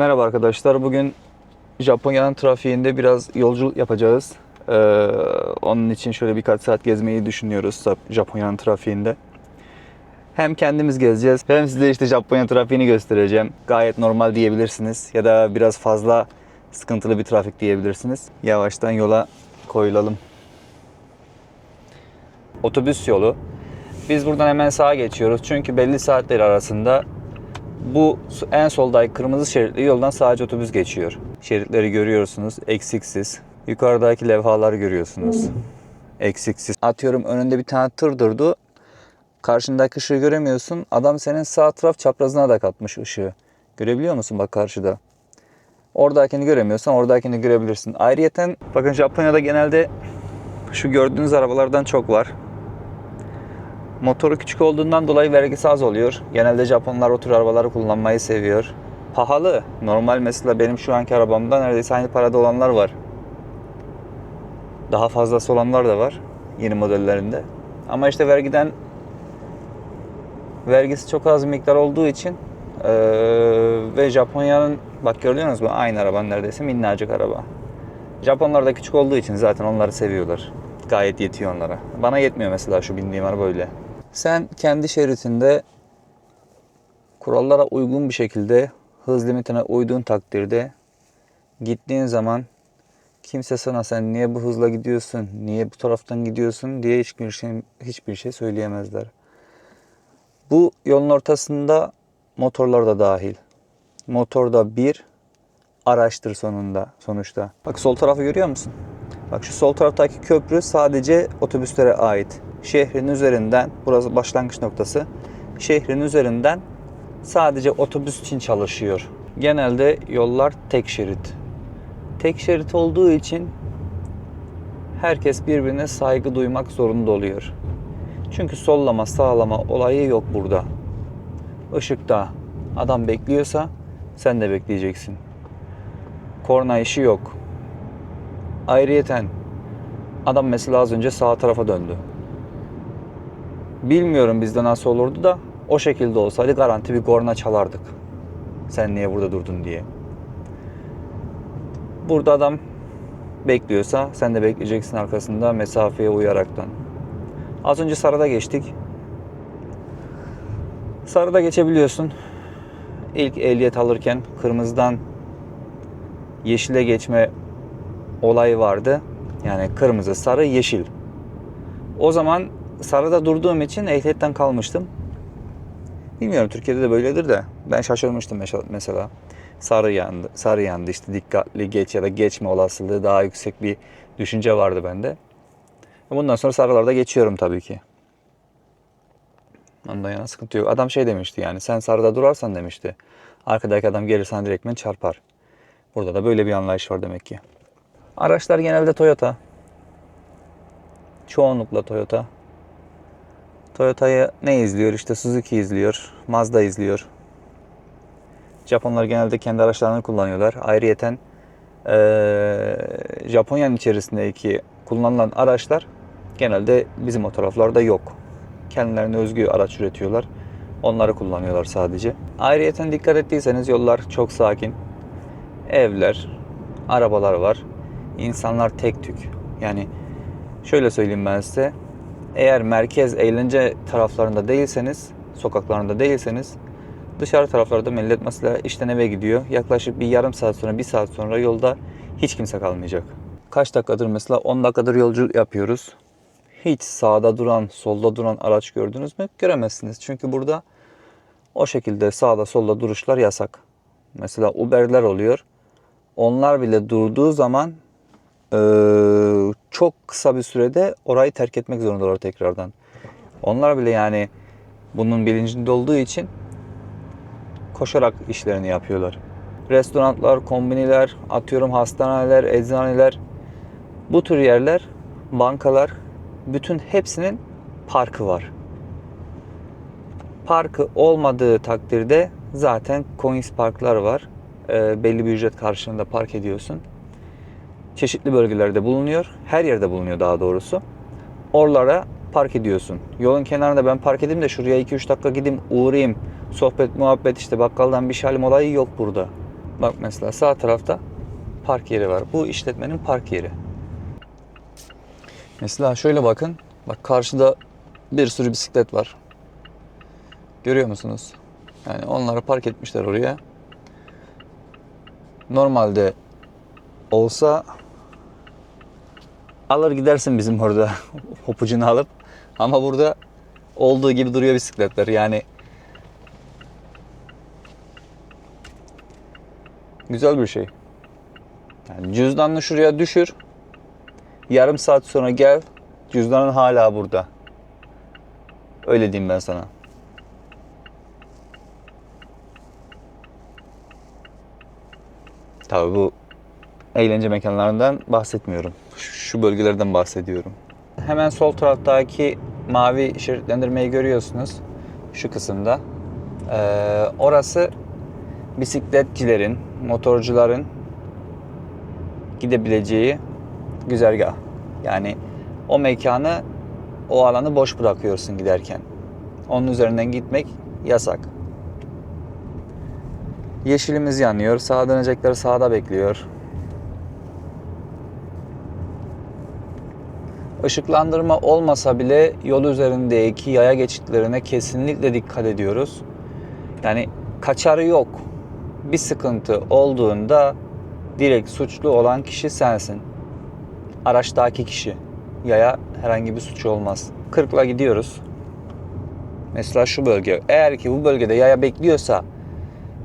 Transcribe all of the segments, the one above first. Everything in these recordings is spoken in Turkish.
Merhaba arkadaşlar. Bugün Japonya'nın trafiğinde biraz yolculuk yapacağız. Onun için şöyle birkaç saat gezmeyi düşünüyoruz Japonya'nın trafiğinde. Hem kendimiz gezeceğiz hem size işte Japonya trafiğini göstereceğim. Gayet normal diyebilirsiniz ya da biraz fazla sıkıntılı bir trafik diyebilirsiniz. Yavaştan yola koyulalım. Otobüs yolu. Biz buradan hemen sağa geçiyoruz çünkü belli saatler arasında bu en soldaki kırmızı şeritli yoldan sadece otobüs geçiyor. Şeritleri görüyorsunuz, eksiksiz. Yukarıdaki levhaları görüyorsunuz, eksiksiz. Atıyorum önünde bir tane tır durdu. Karşındaki ışığı göremiyorsun. Adam senin sağ taraf çaprazına da katmış ışığı. Görebiliyor musun bak karşıda? Oradakini göremiyorsan oradakini görebilirsin. Ayrıyeten bakın Japonya'da genelde şu gördüğünüz arabalardan çok var. Motoru küçük olduğundan dolayı vergisi az oluyor. Genelde Japonlar o tür arabaları kullanmayı seviyor. Pahalı. Normal mesela benim şu anki arabamda neredeyse aynı parada olanlar var. Daha fazlası olanlar da var yeni modellerinde. Ama işte vergisi çok az bir miktar olduğu için ve Japonya'nın bak gördünüz mü aynı araba neredeyse minnacık araba. Japonlar da küçük olduğu için zaten onları seviyorlar. Gayet yetiyor onlara. Bana yetmiyor mesela şu bindiğim araba öyle. Sen kendi şeridinde kurallara uygun bir şekilde hız limitine uyduğun takdirde gittiğin zaman kimse sana sen niye bu hızla gidiyorsun, niye bu taraftan gidiyorsun diye hiçbir şey söyleyemezler. Bu yolun ortasında motorlar da dahil. Motor da bir araçtır sonuçta. Bak sol tarafı görüyor musun? Bak şu sol taraftaki köprü sadece otobüslere ait. Şehrin üzerinden, burası başlangıç noktası. Şehrin üzerinden sadece otobüs için çalışıyor. Genelde yollar tek şerit. Tek şerit olduğu için herkes birbirine saygı duymak zorunda oluyor. Çünkü sollama, sağlama olayı yok burada. Işıkta adam bekliyorsa sen de bekleyeceksin. Korna işi yok. Ayrıyeten adam mesela az önce sağ tarafa döndü. Bilmiyorum bizde nasıl olurdu da o şekilde olsaydı garanti bir korna çalardık. Sen niye burada durdun diye. Burada adam bekliyorsa sen de bekleyeceksin arkasında mesafeye uyaraktan. Az önce sarıda geçtik. Sarıda geçebiliyorsun. İlk ehliyet alırken kırmızıdan yeşile geçme olayı vardı. Yani kırmızı, sarı, yeşil. O zaman sarıda durduğum için ehliyetten kalmıştım. Bilmiyorum Türkiye'de de böyledir de ben şaşırmıştım mesela. Sarı yandı işte dikkatli geç ya da geçme olasılığı daha yüksek bir düşünce vardı bende. Bundan sonra sarılarda geçiyorum tabii ki. Ondan yana sıkıntı yok. Adam şey demişti yani sen sarıda durarsan demişti. Arkadaki adam gelir sana direktmen çarpar. Burada da böyle bir anlayış var demek ki. Araçlar genelde Toyota. Çoğunlukla Toyota. Toyota'yı ne izliyor? İşte Suzuki izliyor. Mazda izliyor. Japonlar genelde kendi araçlarını kullanıyorlar. Ayrıyeten Japonya'nın içerisindeki kullanılan araçlar genelde bizim o taraflarda yok. Kendilerine özgü araç üretiyorlar. Onları kullanıyorlar sadece. Ayrıyeten dikkat ettiyseniz yollar çok sakin. Evler, arabalar var. İnsanlar tek tük. Yani şöyle söyleyeyim ben size. Eğer merkez eğlence taraflarında değilseniz, sokaklarında değilseniz dışarı taraflarda millet mesela işten eve gidiyor. Yaklaşık bir yarım saat sonra, bir saat sonra yolda hiç kimse kalmayacak. Kaç dakikadır mesela 10 dakikadır yolculuk yapıyoruz. Hiç sağda duran, solda duran araç gördünüz mü? Göremezsiniz. Çünkü burada o şekilde sağda solda duruşlar yasak. Mesela Uber'ler oluyor. Onlar bile durduğu zaman çok kısa bir sürede orayı terk etmek zorundalar tekrardan. Onlar bile yani bunun bilincinde olduğu için koşarak işlerini yapıyorlar. Restoranlar, kombiniler, atıyorum hastaneler, eczaneler, bu tür yerler, bankalar, bütün hepsinin parkı var. Parkı olmadığı takdirde zaten coins parklar var. Belli bir ücret karşılığında park ediyorsun. Çeşitli bölgelerde bulunuyor. Her yerde bulunuyor daha doğrusu. Oralara park ediyorsun. Yolun kenarında ben park edeyim de şuraya 2-3 dakika gideyim uğrayayım. Sohbet, muhabbet işte bakkaldan bir şey alayım olayı yok burada. Bak mesela sağ tarafta park yeri var. Bu işletmenin park yeri. Mesela şöyle bakın. Bak karşıda bir sürü bisiklet var. Görüyor musunuz? Yani onları park etmişler oraya. Normalde olsa alır gidersin bizim orada hopucunu alıp. Ama burada olduğu gibi duruyor bisikletler. Yani güzel bir şey. Yani cüzdanını şuraya düşür. Yarım saat sonra gel. Cüzdanın hala burada. Öyle diyeyim ben sana. Tabii bu eğlence mekanlarından bahsetmiyorum. Şu bölgelerden bahsediyorum. Hemen sol taraftaki mavi şeritlendirmeyi görüyorsunuz. Şu kısımda. Orası bisikletçilerin, motorcuların gidebileceği güzergah. Yani o mekanı, o alanı boş bırakıyorsun giderken. Onun üzerinden gitmek yasak. Yeşilimiz yanıyor. Sağa dönecekler sağda bekliyor. Işıklandırma olmasa bile yol üzerindeki yaya geçitlerine kesinlikle dikkat ediyoruz. Yani kaçarı yok. Bir sıkıntı olduğunda direkt suçlu olan kişi sensin. Araçtaki kişi. Yaya herhangi bir suç olmaz. 40'la gidiyoruz. Mesela şu bölge. Eğer ki bu bölgede yaya bekliyorsa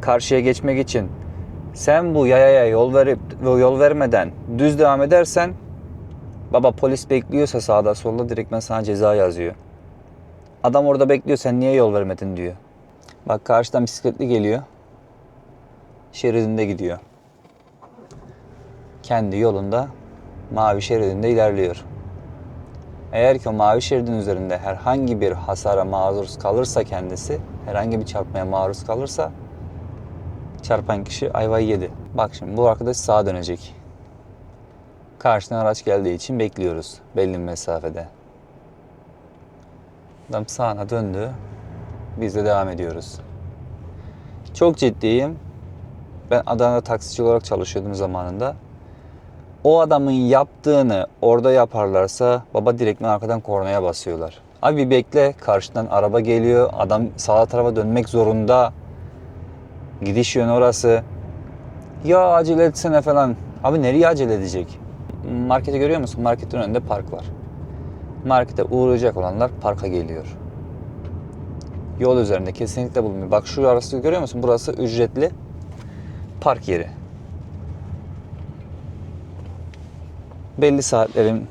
karşıya geçmek için sen bu yayaya yol vermeden düz devam edersen baba polis bekliyorsa sağda solda direktmen sana ceza yazıyor. Adam orada bekliyor sen niye yol vermedin diyor. Bak karşıdan bisikletli geliyor. Şeridinde gidiyor. Kendi yolunda mavi şeridinde ilerliyor. Eğer ki o mavi şeridin üzerinde herhangi bir hasara maruz kalırsa kendisi, herhangi bir çarpmaya maruz kalırsa çarpan kişi ayvayı yedi. Bak şimdi bu arkadaş sağa dönecek. Karşıdan araç geldiği için bekliyoruz belli bir mesafede. Adam sağına döndü. Biz de devam ediyoruz. Çok ciddiyim. Ben Adana'da taksici olarak çalışıyordum zamanında. O adamın yaptığını orada yaparlarsa baba direktmen arkadan kornaya basıyorlar. Abi bir bekle, karşıdan araba geliyor. Adam sağa tarafa dönmek zorunda. Gidiş yönü orası. Ya acele etsene falan. Abi nereye acele edecek? Marketi görüyor musun? Marketin önünde park var. Markete uğrayacak olanlar parka geliyor. Yol üzerinde kesinlikle bulunmuyor. Bak şu arası görüyor musun? Burası ücretli park yeri. Belli saatlerin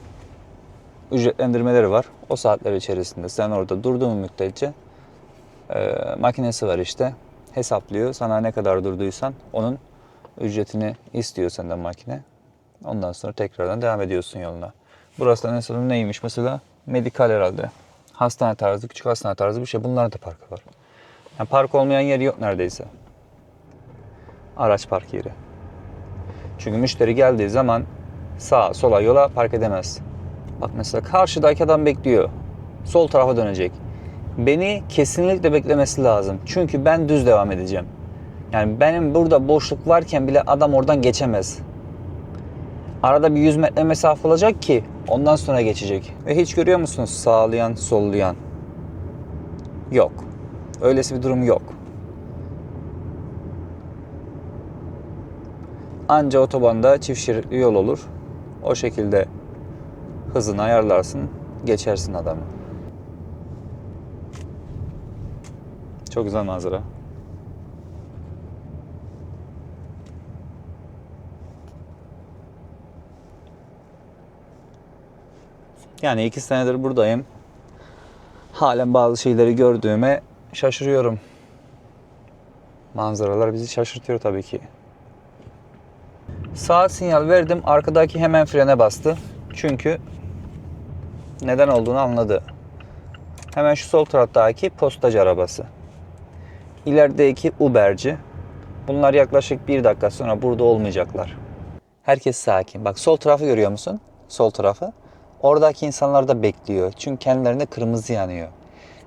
ücretlendirmeleri var. O saatler içerisinde sen orada durduğun müddetçe makinesi var işte. Hesaplıyor. Sana ne kadar durduysan onun ücretini istiyor senden makine. Ondan sonra tekrardan devam ediyorsun yoluna. Burası da mesela neymiş mesela? Medikal herhalde. Hastane tarzı, küçük hastane tarzı bir şey. Bunların da parkı var. Yani park olmayan yer yok neredeyse. Araç park yeri. Çünkü müşteri geldiği zaman sağa sola yola park edemez. Bak mesela karşıdaki adam bekliyor. Sol tarafa dönecek. Beni kesinlikle beklemesi lazım. Çünkü ben düz devam edeceğim. Yani benim burada boşluk varken bile adam oradan geçemez. Arada bir 100 metre mesafe olacak ki ondan sonra geçecek. Ve hiç görüyor musunuz sağlayan, sollayan? Yok. Öylesi bir durum yok. Anca otobanda çift şeritli yol olur. O şekilde hızını ayarlarsın, geçersin adamı. Çok güzel manzara. Yani 2 senedir buradayım. Halen bazı şeyleri gördüğüme şaşırıyorum. Manzaralar bizi şaşırtıyor tabii ki. Sağ sinyal verdim. Arkadaki hemen frene bastı. Çünkü neden olduğunu anladı. Hemen şu sol taraftaki postacı arabası. İlerideki Uber'ci. Bunlar yaklaşık 1 dakika sonra burada olmayacaklar. Herkes sakin. Bak sol tarafı görüyor musun? Sol tarafı. Oradaki insanlar da bekliyor. Çünkü kendilerine kırmızı yanıyor.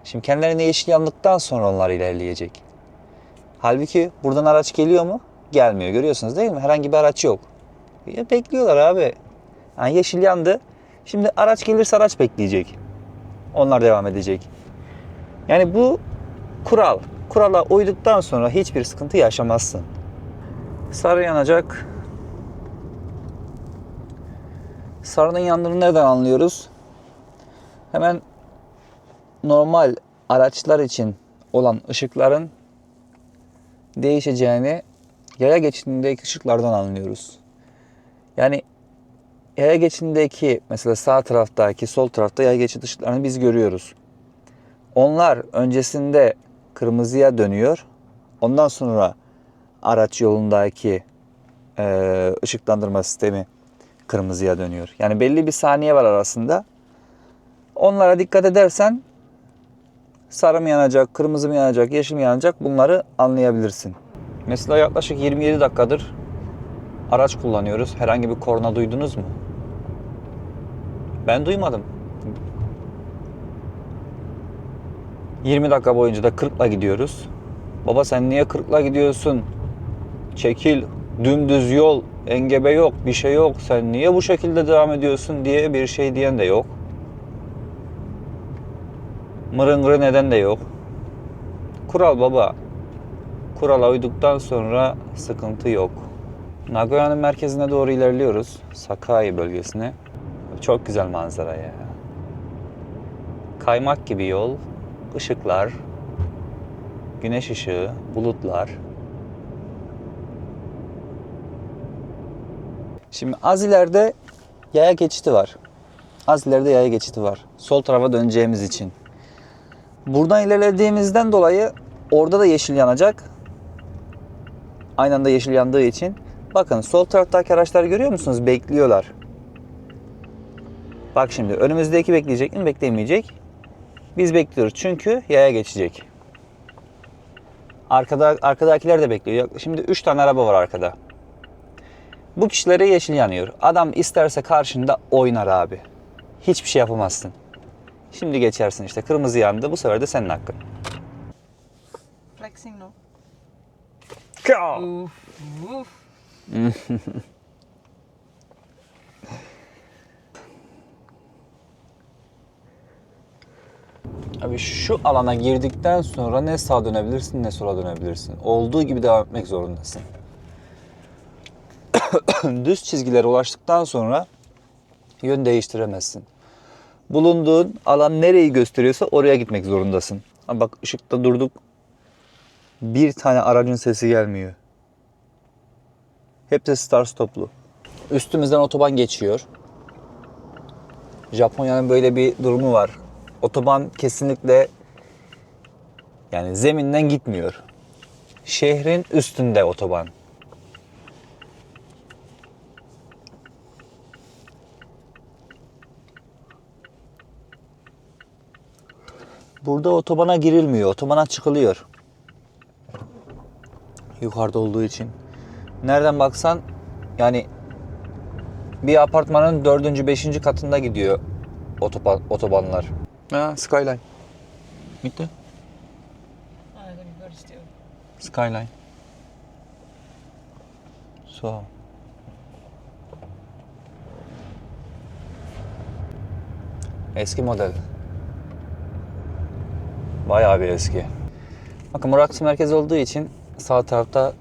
Şimdi kendilerine yeşil yandıktan sonra onlar ilerleyecek. Halbuki buradan araç geliyor mu? gelmiyor. Görüyorsunuz değil mi? Herhangi bir araç yok. Ya bekliyorlar abi. Yani yeşil yandı. Şimdi araç gelirse araç bekleyecek. Onlar devam edecek. Yani bu kural. Kurala uyduktan sonra hiçbir sıkıntı yaşamazsın. Sarı yanacak. Sarının yandığını nereden anlıyoruz? Hemen normal araçlar için olan ışıkların değişeceğini yaya geçidindeki ışıklardan anlıyoruz. Yani yaya geçidindeki mesela sağ taraftaki sol tarafta yaya geçit ışıklarını biz görüyoruz. Onlar öncesinde kırmızıya dönüyor. Ondan sonra araç yolundaki ışıklandırma sistemi kırmızıya dönüyor. Yani belli bir saniye var arasında. Onlara dikkat edersen sarı mı yanacak, kırmızı mı yanacak, yeşil mi yanacak bunları anlayabilirsin. Mesela yaklaşık 27 dakikadır araç kullanıyoruz. Herhangi bir korna duydunuz mu? Ben duymadım. 20 dakika boyunca da 40'la gidiyoruz. Baba sen niye 40'la gidiyorsun? Çekil, dümdüz yol, engebe yok, bir şey yok. Sen niye bu şekilde devam ediyorsun diye bir şey diyen de yok. Mırıngırı neden de yok. Kural baba. Kurala uyduktan sonra sıkıntı yok. Nagoya'nın merkezine doğru ilerliyoruz. Sakai bölgesine. Çok güzel manzara ya. Kaymak gibi yol, ışıklar, güneş ışığı, bulutlar. Şimdi az ileride yaya geçidi var. Az ileride yaya geçidi var. Sol tarafa döneceğimiz için. Buradan ilerlediğimizden dolayı orada da yeşil yanacak. Aynı anda yeşil yandığı için. Bakın sol taraftaki araçları görüyor musunuz? Bekliyorlar. Bak şimdi önümüzdeki bekleyecek mi? Beklemeyecek. Biz bekliyoruz çünkü yaya geçecek. Arkadakiler de bekliyor. Şimdi 3 tane araba var arkada. Bu kişilere yeşil yanıyor. Adam isterse karşında oynar abi. Hiçbir şey yapamazsın. Şimdi geçersin işte. Kırmızı yandı. Bu sefer de senin hakkın. Flexing no. Ka! Uf. Abi şu alana girdikten sonra ne sağa dönebilirsin ne sola dönebilirsin. Olduğu gibi devam etmek zorundasın. Düz çizgilere ulaştıktan sonra yön değiştiremezsin. Bulunduğun alan nereyi gösteriyorsa oraya gitmek zorundasın. Ama bak ışıkta durduk. Bir tane aracın sesi gelmiyor. Hepsi start stoplu. Üstümüzden otoban geçiyor. Japonya'nın böyle bir durumu var. Otoban kesinlikle yani zeminden gitmiyor. Şehrin üstünde otoban. Burada otobana girilmiyor. Otobana çıkılıyor. Yukarıda olduğu için. Nereden baksan yani bir apartmanın 4. 5. katında gidiyor otobanlar. Ha, Skyline. Bitti. Ah, let me go to steal. Skyline. So. Eski model. Bayağı bir eski. Bakın Muraksu merkez olduğu için sağ tarafta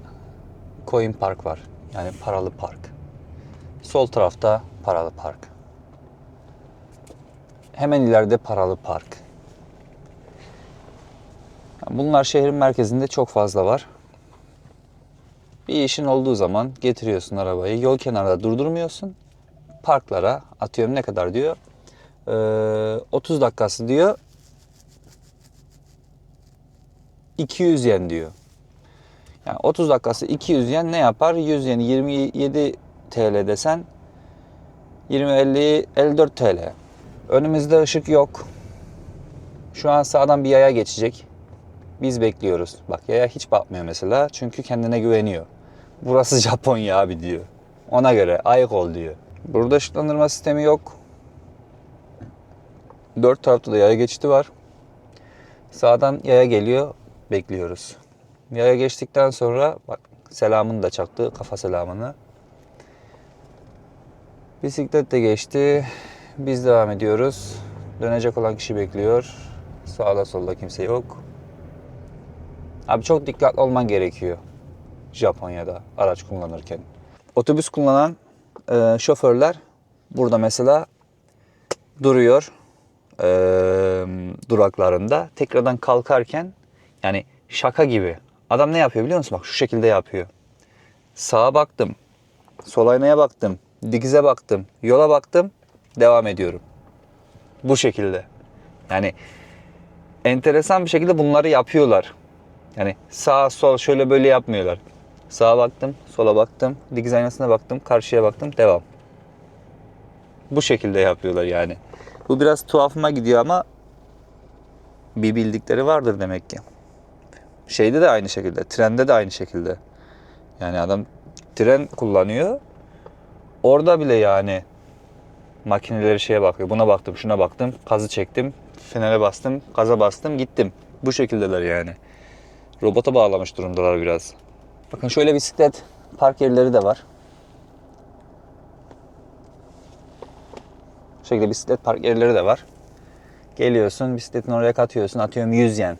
Coin Park var. Yani paralı park. Sol tarafta paralı park. Hemen ileride paralı park. Bunlar şehrin merkezinde çok fazla var. Bir işin olduğu zaman getiriyorsun arabayı. Yol kenarında durdurmuyorsun. Parklara atıyorum ne kadar diyor. 30 dakikası diyor. 200 yen diyor. Yani 30 dakikası 200 yen ne yapar? 100 yeni 27 TL desen 20 50 54 TL. Önümüzde ışık yok. Şu an sağdan bir yaya geçecek. Biz bekliyoruz. Bak yaya hiç bakmıyor mesela. Çünkü kendine güveniyor. Burası Japonya abi diyor. Ona göre ayık ol diyor. Burada ışıklandırma sistemi yok. 4 tarafta da yaya geçidi var. Sağdan yaya geliyor. Bekliyoruz. Yaya geçtikten sonra bak Selamını da çaktı. Kafa selamını. Bisiklet de geçti. Biz devam ediyoruz. Dönecek olan kişi bekliyor. Sağda solda kimse yok. Abi çok dikkatli olman gerekiyor Japonya'da araç kullanırken. Otobüs kullanan şoförler burada mesela duruyor duraklarında. Tekrardan kalkarken yani şaka gibi. Adam ne yapıyor biliyor musun? Bak şu şekilde yapıyor. Sağa baktım, sol aynaya baktım, dikize baktım, yola baktım, devam ediyorum. Bu şekilde. Yani enteresan bir şekilde bunları yapıyorlar. Yani sağ sol şöyle böyle yapmıyorlar. Sağa baktım, sola baktım, dikiz aynasına baktım, karşıya baktım, devam. Bu şekilde yapıyorlar yani. Bu biraz tuhafıma gidiyor ama bir bildikleri vardır demek ki. Şeyde de aynı şekilde, trende de aynı şekilde. Yani adam tren kullanıyor. Orada bile yani makineleri şeye bakıyor. Buna baktım, şuna baktım, gazı çektim, frenere bastım, gaza bastım, gittim. Bu şekildeler yani. Robota bağlamış durumdalar biraz. Bakın şöyle bisiklet park yerleri de var. Bu şekilde bisiklet park yerleri de var. Geliyorsun, bisikletini oraya katıyorsun, atıyorum 100 yen.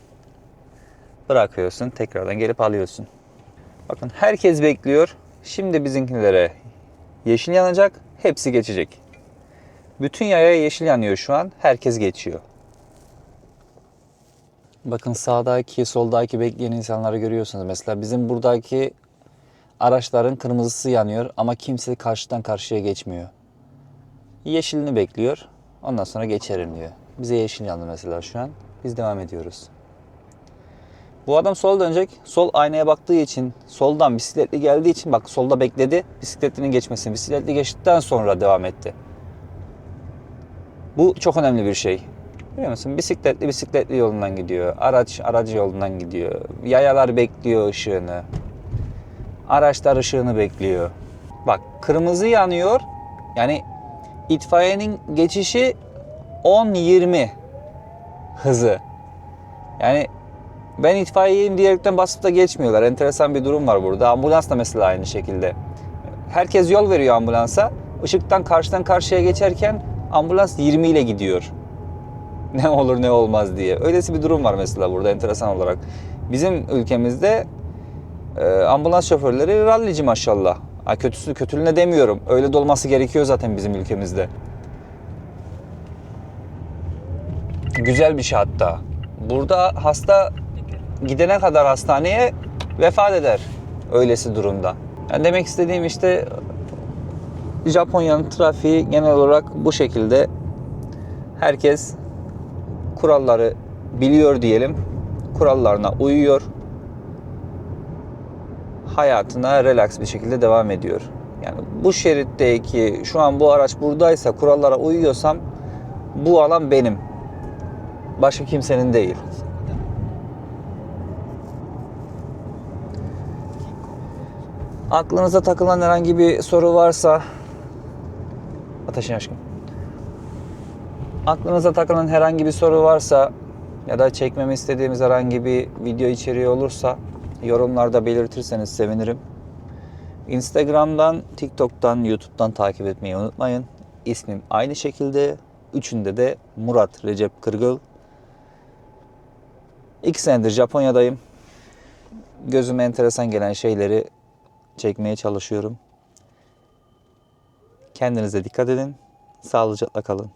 Bırakıyorsun, tekrardan gelip alıyorsun. Bakın herkes bekliyor. Şimdi bizimkilere yeşil yanacak, hepsi geçecek. Bütün yaya yeşil yanıyor şu an, herkes geçiyor. Bakın sağdaki, soldaki bekleyen insanları görüyorsunuz. Mesela bizim buradaki araçların kırmızısı yanıyor ama kimse karşıdan karşıya geçmiyor. Yeşilini bekliyor. Ondan sonra geçerim diyor. Bize yeşil yandı mesela şu an. Biz devam ediyoruz. Bu adam sola dönecek. Sol aynaya baktığı için, soldan bisikletli geldiği için bak solda bekledi. Bisikletlinin geçmesini. Bisikletli geçtikten sonra devam etti. Bu çok önemli bir şey. Biliyor musun? Bisikletli yolundan gidiyor. Aracı yolundan gidiyor. Yayalar bekliyor ışığını. Araçlar ışığını bekliyor. Bak kırmızı yanıyor. Yani itfaiyenin geçişi 10-20 hızı. Yani ben itfaiyeyim diyerekten basıp da geçmiyorlar. Enteresan bir durum var burada. Ambulans da mesela aynı şekilde. Herkes yol veriyor ambulansa. Işıktan karşıdan karşıya geçerken ambulans 20 ile gidiyor. Ne olur ne olmaz diye. Öylesi bir durum var mesela burada enteresan olarak. Bizim ülkemizde ambulans şoförleri rallici maşallah. Kötülüğüne demiyorum. Öyle de olması gerekiyor zaten bizim ülkemizde. Güzel bir şey hatta. Burada hasta gidene kadar hastaneye vefat eder. Öylesi durumda. Yani demek istediğim işte Japonya'nın trafiği genel olarak bu şekilde. Herkes kuralları biliyor diyelim. Kurallarına uyuyor. Hayatına relax bir şekilde devam ediyor. Yani bu şeritteki şu an bu araç buradaysa kurallara uyuyorsam bu alan benim. Başka kimsenin değil. Aklınıza takılan herhangi bir soru varsa ateşin aşkım. Aklınıza takılan herhangi bir soru varsa ya da çekmemi istediğimiz herhangi bir video içeriği olursa yorumlarda belirtirseniz sevinirim. Instagram'dan, TikTok'tan, YouTube'dan takip etmeyi unutmayın. İsmim aynı şekilde. Üçünde de Murat Recep Kırgıl. 2 senedir Japonya'dayım. Gözüme enteresan gelen şeyleri çekmeye çalışıyorum. Kendinize dikkat edin. Sağlıcakla kalın.